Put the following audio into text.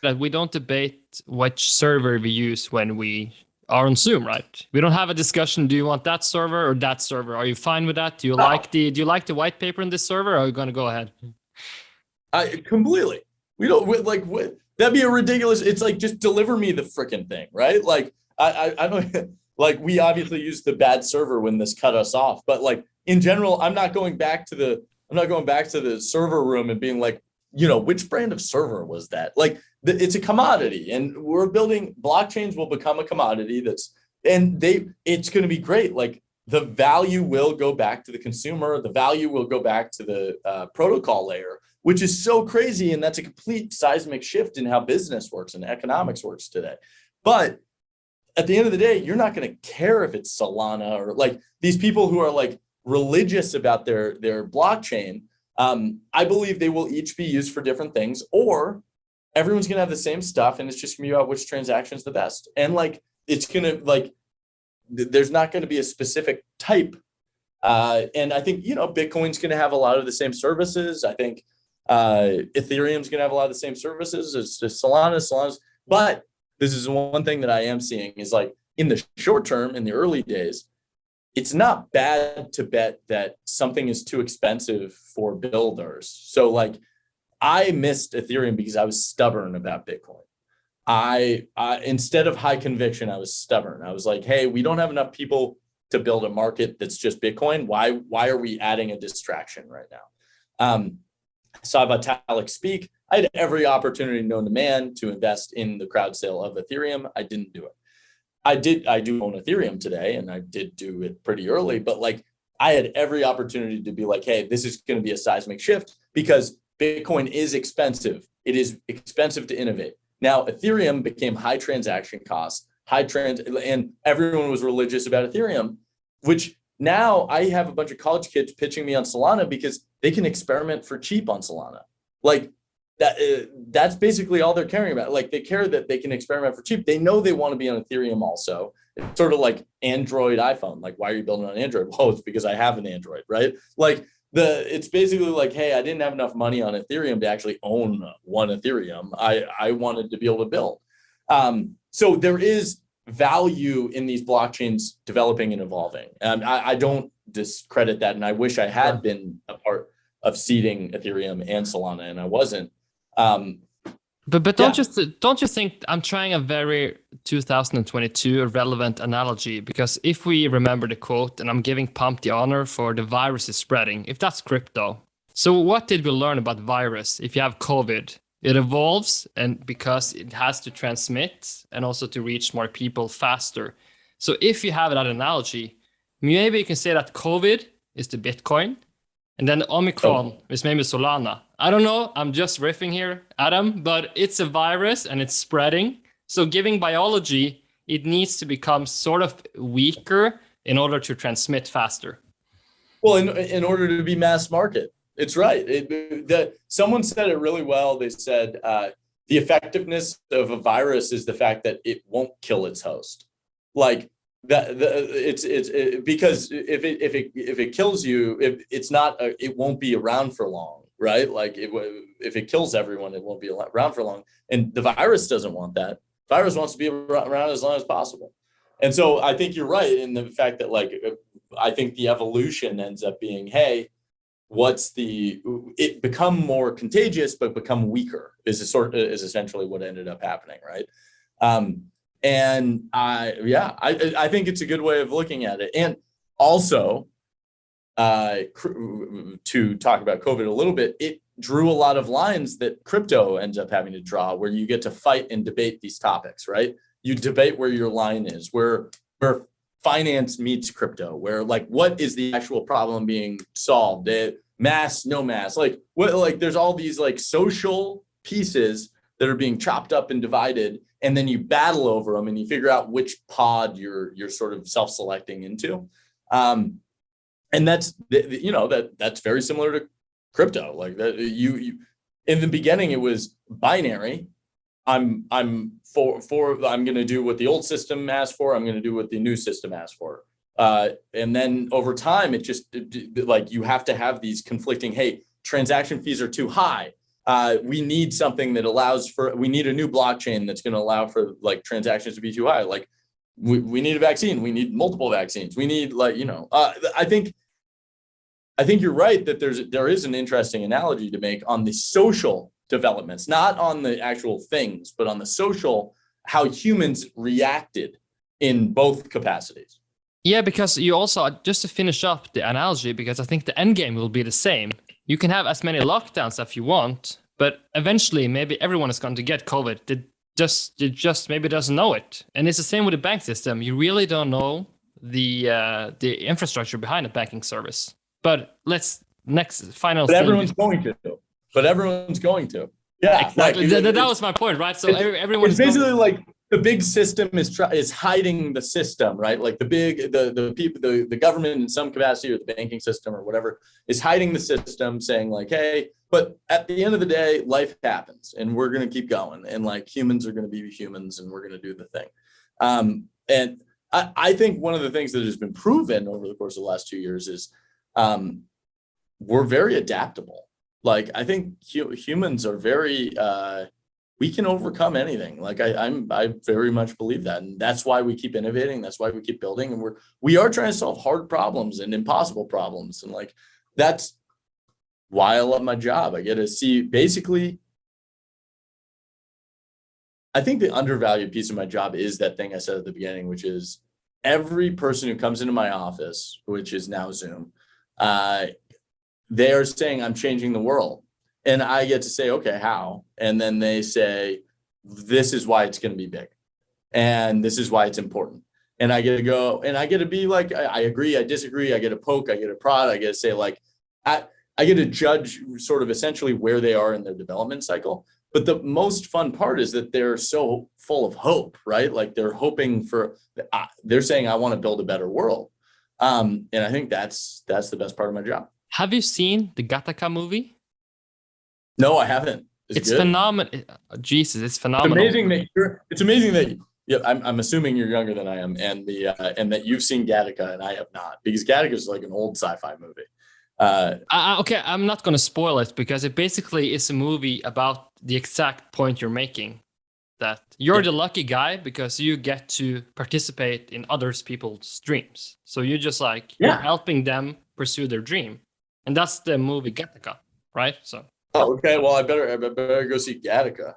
that we don't debate which server we use when we are on Zoom, right? We don't have a discussion. Do you want that server or that server? Are you fine with that? No, Do you like the white paper in this server? Or are you going to go ahead? I completely. We don't like what that'd be a ridiculous. It's like just deliver me the freaking thing, right? Like I don't like we obviously used the bad server when this cut us off, but like in general, I'm not going back to the server room and being like, which brand of server was that? Like it's a commodity, and we're building blockchains will become a commodity it's going to be great. Like the value will go back to the consumer. The value will go back to the protocol layer, which is so crazy. And that's a complete seismic shift in how business works and economics works today. But at the end of the day, you're not going to care if it's Solana or like these people who are like religious about their blockchain. I believe they will each be used for different things, or everyone's going to have the same stuff. And it's just going to be about which transaction is the best. And like, it's going to like, there's not going to be a specific type. And I think, Bitcoin's going to have a lot of the same services. I think Ethereum's going to have a lot of the same services. It's just Solana's. But this is one thing that I am seeing is like in the short term, in the early days, it's not bad to bet that something is too expensive for builders. So like I missed Ethereum because I was stubborn about Bitcoin. I instead of high conviction, I was stubborn. I was like, hey, we don't have enough people to build a market that's just Bitcoin. Why are we adding a distraction right now? Saw Vitalik speak. I had every opportunity known to man to invest in the crowd sale of Ethereum. I didn't do it. I do own Ethereum today, and I did do it pretty early, but like I had every opportunity to be like, hey, this is going to be a seismic shift because Bitcoin is expensive. It is expensive to innovate. Now, Ethereum became high transaction costs, and everyone was religious about Ethereum, which now I have a bunch of college kids pitching me on Solana because they can experiment for cheap on Solana. Like that's basically all they're caring about. Like they care that they can experiment for cheap. They know they want to be on Ethereum also. It's sort of like Android, iPhone. Like, why are you building on Android? Well, it's because I have an Android, right? Like it's basically like, hey, I didn't have enough money on Ethereum to actually own one Ethereum. I wanted to be able to build. So there is value in these blockchains developing and evolving. And I don't discredit that. And I wish I had been a part of seeding Ethereum and Solana, and I wasn't. But don't you think I'm trying a very 2022 relevant analogy? Because if we remember the quote, and I'm giving Pump the honor for the virus is spreading, if that's crypto. So what did we learn about virus? If you have COVID, it evolves, and because it has to transmit and also to reach more people faster. So if you have that analogy, maybe you can say that COVID is the Bitcoin, and then Omicron is maybe Solana. I don't know. I'm just riffing here, Adam, but it's a virus and it's spreading. So giving biology, it needs to become sort of weaker in order to transmit faster. Well, in order to be mass market, it's right. Someone said it really well. They said the effectiveness of a virus is the fact that it won't kill its host. Like that, it's because if it kills you, it won't be around for long, right? Like if it kills everyone, it won't be around for long. And the virus doesn't want that. The virus wants to be around as long as possible. And so I think you're right in the fact that like I think the evolution ends up being, hey, it become more contagious but become weaker is essentially what ended up happening, right? And I think it's a good way of looking at it. And also, to talk about COVID a little bit, it drew a lot of lines that crypto ends up having to draw, where you get to fight and debate these topics, right? You debate where your line is, where finance meets crypto, where like what is the actual problem being solved? Mass, no mass, like what? Like there's all these like social pieces that are being chopped up and divided, and then you battle over them and you figure out which pod you're sort of self-selecting into. And that's that's very similar to crypto. Like that you in the beginning it was binary. I'm going to do what the old system asked for. I'm going to do what the new system asked for. And then over time, like you have to have these conflicting, hey, transaction fees are too high. We need something that allows for, we need a new blockchain that's going to allow for like transactions to be too high. Like we need a vaccine. We need multiple vaccines. We need like, I think you're right that there is an interesting analogy to make on the social developments, not on the actual things, but on the social, how humans reacted in both capacities. Yeah, because you also, just to finish up the analogy, because I think the end game will be the same. You can have as many lockdowns as you want, but eventually maybe everyone is going to get COVID. It just maybe doesn't know it. And it's the same with the bank system. You really don't know the infrastructure behind a banking service. But final But thing. everyone's going to. Yeah, exactly. That was my point, right? So everyone. It's basically like the big system is hiding the system, right? Like the people, the government in some capacity, or the banking system or whatever, is hiding the system, saying like, hey, but at the end of the day, life happens, and we're gonna keep going, and like humans are gonna be humans, and we're gonna do the thing. And I think one of the things that has been proven over the course of the last 2 years is we're very adaptable. Like I think humans are very we can overcome anything. Like I very much believe that, and that's why we keep innovating. That's why we keep building, and we are trying to solve hard problems and impossible problems, and like that's why I love my job. I get to see basically. I think the undervalued piece of my job is that thing I said at the beginning, which is every person who comes into my office, which is now Zoom, they are saying I'm changing the world. And I get to say, okay, how? And then they say, this is why it's going to be big. And this is why it's important. And I get to go and I get to be like, I agree, I disagree, I get to poke, I get to prod, I get to say like, I get to judge sort of essentially where they are in their development cycle. But the most fun part is that they're so full of hope, right? Like they're hoping for, they're saying, I want to build a better world. And I think that's the best part of my job. Have you seen the Gattaca movie? No, I haven't. It's phenomenal. Jesus, it's phenomenal. It's amazing that yeah, I'm assuming you're younger than I am, and that you've seen Gattaca and I have not, because Gattaca is like an old sci-fi movie. Okay, I'm not going to spoil it because it basically is a movie about the exact point you're making, that you're the lucky guy because you get to participate in others people's dreams. So you're just like you're helping them pursue their dream, and that's the movie Gattaca, right? So. Oh, okay. Well, I better go see Gattaca.